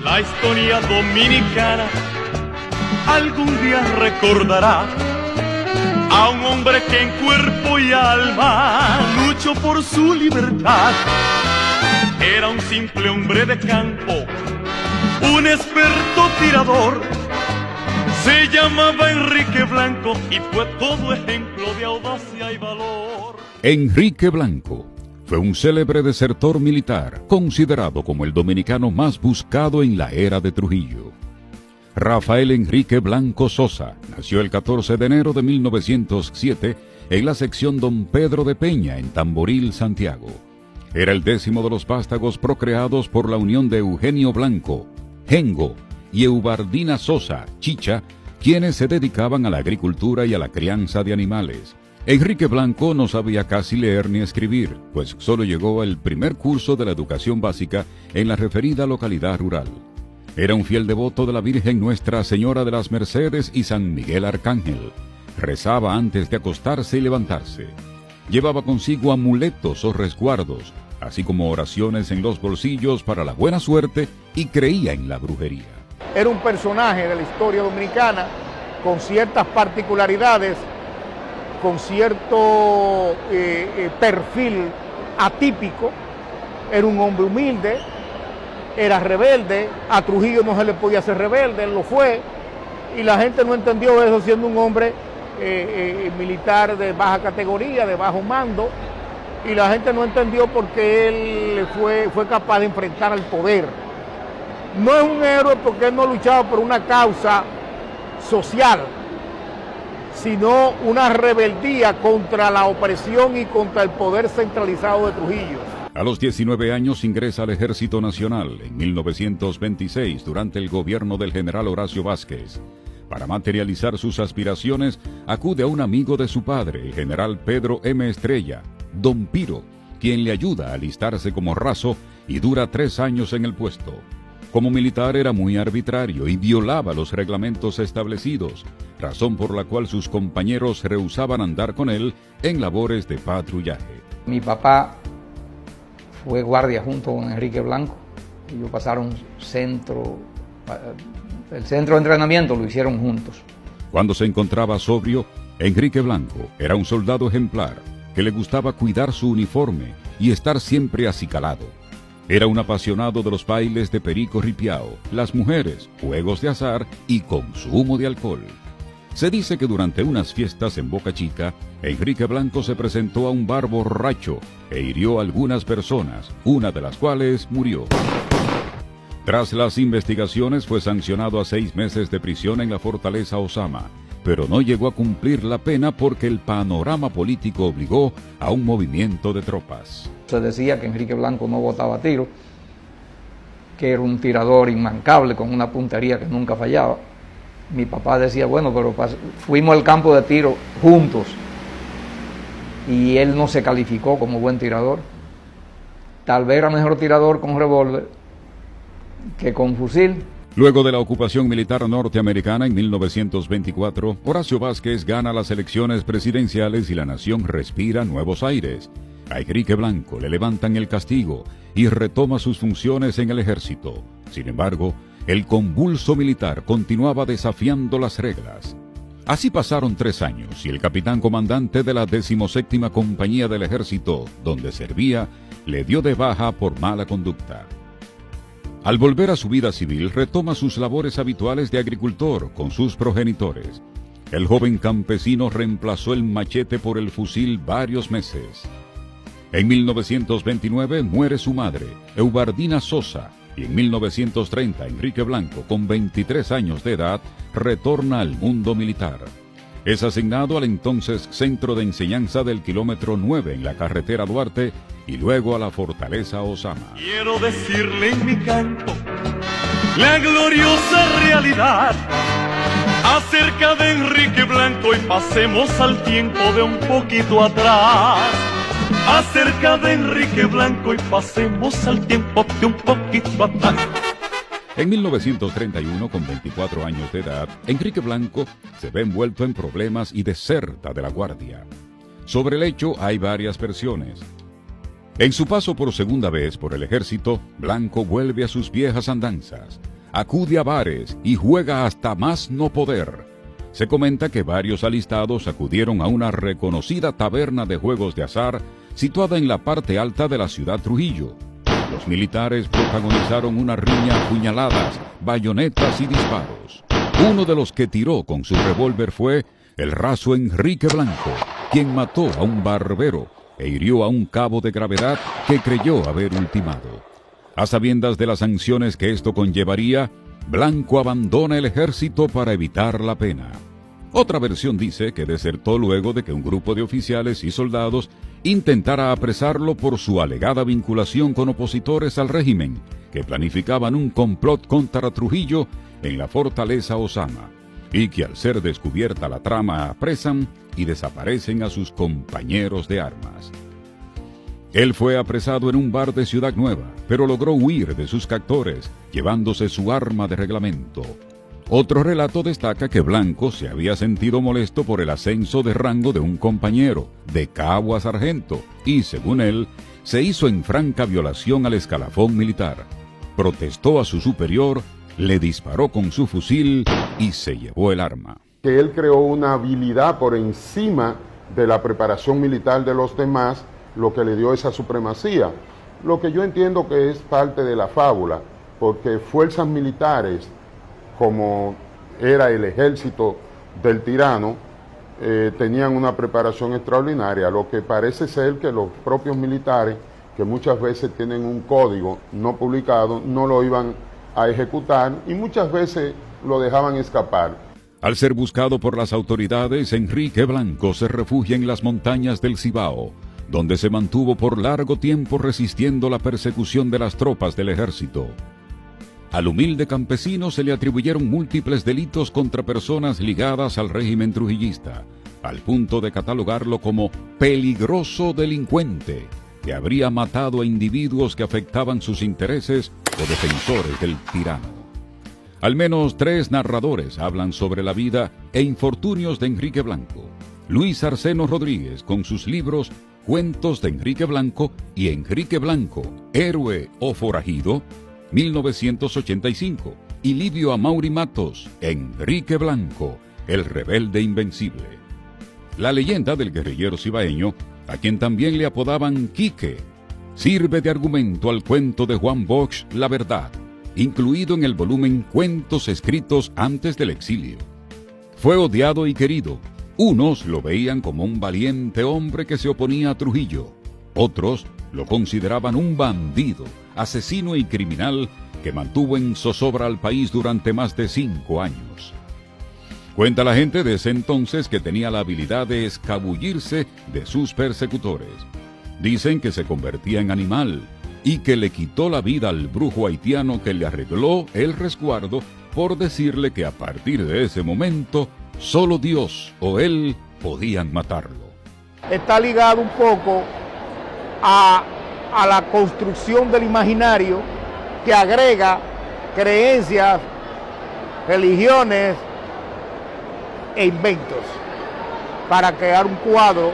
La historia dominicana algún día recordará a un hombre que en cuerpo y alma luchó por su libertad. Era un simple hombre de campo, un experto tirador. Se llamaba Enrique Blanco y fue todo ejemplo de audacia y valor. Enrique Blanco fue un célebre desertor militar, considerado como el dominicano más buscado en la era de Trujillo. Rafael Enrique Blanco Sosa nació el 14 de enero de 1907 en la sección Don Pedro de Peña, en Tamboril, Santiago. Era el 10º de los vástagos procreados por la unión de Eugenio Blanco, Gengo, y Eubardina Sosa, Chicha, quienes se dedicaban a la agricultura y a la crianza de animales. Enrique Blanco no sabía casi leer ni escribir, pues solo llegó al primer curso de la educación básica en la referida localidad rural. Era un fiel devoto de la Virgen Nuestra Señora de las Mercedes y San Miguel Arcángel. Rezaba antes de acostarse y levantarse. Llevaba consigo amuletos o resguardos, así como oraciones en los bolsillos para la buena suerte, y creía en la brujería. Era un personaje de la historia dominicana con ciertas particularidades, con cierto perfil atípico. Era un hombre humilde, era rebelde. A Trujillo no se le podía hacer rebelde, él lo fue, y la gente no entendió eso, siendo un hombre militar de baja categoría, de bajo mando, y la gente no entendió por qué él fue capaz de enfrentar al poder. No es un héroe porque él no luchaba por una causa social, sino una rebeldía contra la opresión y contra el poder centralizado de Trujillo. A los 19 años ingresa al Ejército Nacional en 1926 durante el gobierno del general Horacio Vázquez. Para materializar sus aspiraciones, acude a un amigo de su padre, el general Pedro M. Estrella, Don Piro, quien le ayuda a alistarse como raso y dura 3 años en el puesto. Como militar era muy arbitrario y violaba los reglamentos establecidos, razón por la cual sus compañeros rehusaban andar con él en labores de patrullaje. Mi papá fue guardia junto con Enrique Blanco. Ellos pasaron el centro de entrenamiento lo hicieron juntos. Cuando se encontraba sobrio, Enrique Blanco era un soldado ejemplar que le gustaba cuidar su uniforme y estar siempre acicalado. Era un apasionado de los bailes de perico ripiao, las mujeres, juegos de azar y consumo de alcohol. Se dice que durante unas fiestas en Boca Chica, Enrique Blanco se presentó a un bar borracho e hirió a algunas personas, una de las cuales murió. Tras las investigaciones fue sancionado a 6 meses de prisión en la fortaleza Osama, pero no llegó a cumplir la pena porque el panorama político obligó a un movimiento de tropas. Se decía que Enrique Blanco no botaba tiro, que era un tirador inmancable con una puntería que nunca fallaba. Mi papá decía, bueno, pero fuimos al campo de tiro juntos y él no se calificó como buen tirador. Tal vez era mejor tirador con revólver que con fusil. Luego de la ocupación militar norteamericana en 1924, Horacio Vázquez gana las elecciones presidenciales y la nación respira nuevos aires. A Enrique Blanco le levantan el castigo y retoma sus funciones en el ejército. Sin embargo, el convulso militar continuaba desafiando las reglas. Así pasaron 3 años y el capitán comandante de la 17ª Compañía del Ejército, donde servía, le dio de baja por mala conducta. Al volver a su vida civil, retoma sus labores habituales de agricultor con sus progenitores. El joven campesino reemplazó el machete por el fusil varios meses. En 1929 muere su madre, Eubardina Sosa, y en 1930 Enrique Blanco, con 23 años de edad, retorna al mundo militar. Es asignado al entonces Centro de Enseñanza del kilómetro 9 en la carretera Duarte y luego a la fortaleza Osama. Quiero decirle en mi canto la gloriosa realidad acerca de Enrique Blanco y pasemos al tiempo de un poquito atrás. Acerca de Enrique Blanco y pasemos al tiempo de un poquito atrás. En 1931, con 24 años de edad, Enrique Blanco se ve envuelto en problemas y deserta de la guardia. Sobre el hecho hay varias versiones. En su paso por segunda vez por el ejército, Blanco vuelve a sus viejas andanzas, acude a bares y juega hasta más no poder. Se comenta que varios alistados acudieron a una reconocida taberna de juegos de azar situada en la parte alta de la ciudad Trujillo. Los militares protagonizaron una riña a puñaladas, bayonetas y disparos. Uno de los que tiró con su revólver fue el raso Enrique Blanco, quien mató a un barbero e hirió a un cabo de gravedad que creyó haber ultimado. A sabiendas de las sanciones que esto conllevaría, Blanco abandona el ejército para evitar la pena. Otra versión dice que desertó luego de que un grupo de oficiales y soldados intentara apresarlo por su alegada vinculación con opositores al régimen, que planificaban un complot contra Trujillo en la fortaleza Osama, y que al ser descubierta la trama apresan y desaparecen a sus compañeros de armas. Él fue apresado en un bar de Ciudad Nueva, pero logró huir de sus captores, llevándose su arma de reglamento. Otro relato destaca que Blanco se había sentido molesto por el ascenso de rango de un compañero, de cabo a sargento, y, según él, se hizo en franca violación al escalafón militar. Protestó a su superior, le disparó con su fusil y se llevó el arma. Que él creó una habilidad por encima de la preparación militar de los demás, lo que le dio esa supremacía. Lo que yo entiendo que es parte de la fábula, porque fuerzas militares, como era el ejército del tirano, tenían una preparación extraordinaria. Lo que parece ser que los propios militares, que muchas veces tienen un código no publicado, no lo iban a ejecutar y muchas veces lo dejaban escapar. Al ser buscado por las autoridades, Enrique Blanco se refugia en las montañas del Cibao, donde se mantuvo por largo tiempo resistiendo la persecución de las tropas del ejército. Al humilde campesino se le atribuyeron múltiples delitos contra personas ligadas al régimen trujillista, al punto de catalogarlo como peligroso delincuente, que habría matado a individuos que afectaban sus intereses o defensores del tirano. Al menos 3 narradores hablan sobre la vida e infortunios de Enrique Blanco. Luis Arseno Rodríguez, con sus libros Cuentos de Enrique Blanco y Enrique Blanco, Héroe o Forajido, 1985, y Livio Amaury Matos, Enrique Blanco, el rebelde invencible. La leyenda del guerrillero cibaeño, a quien también le apodaban Quique, sirve de argumento al cuento de Juan Bosch, La Verdad, incluido en el volumen Cuentos escritos antes del exilio. Fue odiado y querido. Unos lo veían como un valiente hombre que se oponía a Trujillo. Otros lo consideraban un bandido, asesino y criminal que mantuvo en zozobra al país durante más de 5 años. Cuenta la gente de ese entonces que tenía la habilidad de escabullirse de sus persecutores. Dicen que se convertía en animal y que le quitó la vida al brujo haitiano que le arregló el resguardo por decirle que a partir de ese momento solo Dios o él podían matarlo. Está ligado un poco a la construcción del imaginario que agrega creencias, religiones e inventos para crear un cuadro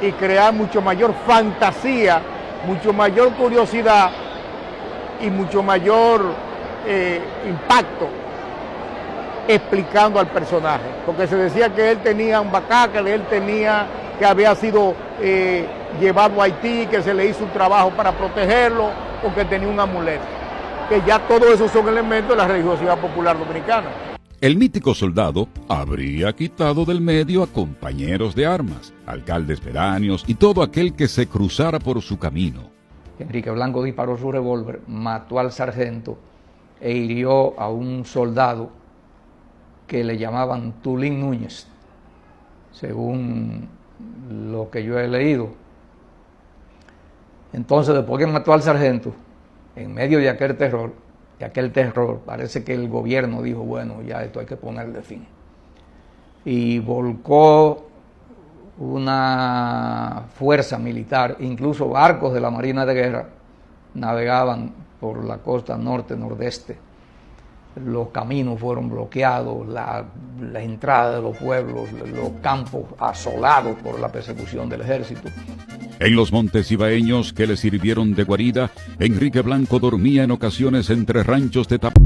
y crear mucho mayor fantasía, mucho mayor curiosidad y mucho mayor impacto explicando al personaje, porque se decía que él tenía un bacá, que él tenía, que había sido llevado a Haití, que se le hizo un trabajo para protegerlo, o que tenía un amuleto, que ya todos esos son elementos de la religiosidad popular dominicana. El mítico soldado habría quitado del medio a compañeros de armas, alcaldes pedáneos y todo aquel que se cruzara por su camino. Enrique Blanco disparó su revólver, mató al sargento e hirió a un soldado que le llamaban Tulín Núñez, según lo que yo he leído. Entonces, después que mató al sargento, en medio de aquel terror, parece que el gobierno dijo, bueno, ya esto hay que ponerle fin. Y volcó una fuerza militar, incluso barcos de la Marina de Guerra navegaban por la costa norte-nordeste los caminos fueron bloqueados, la entrada de los pueblos, los campos asolados por la persecución del ejército. En los montes ibaeños que le sirvieron de guarida, Enrique Blanco dormía en ocasiones entre ranchos de tapa.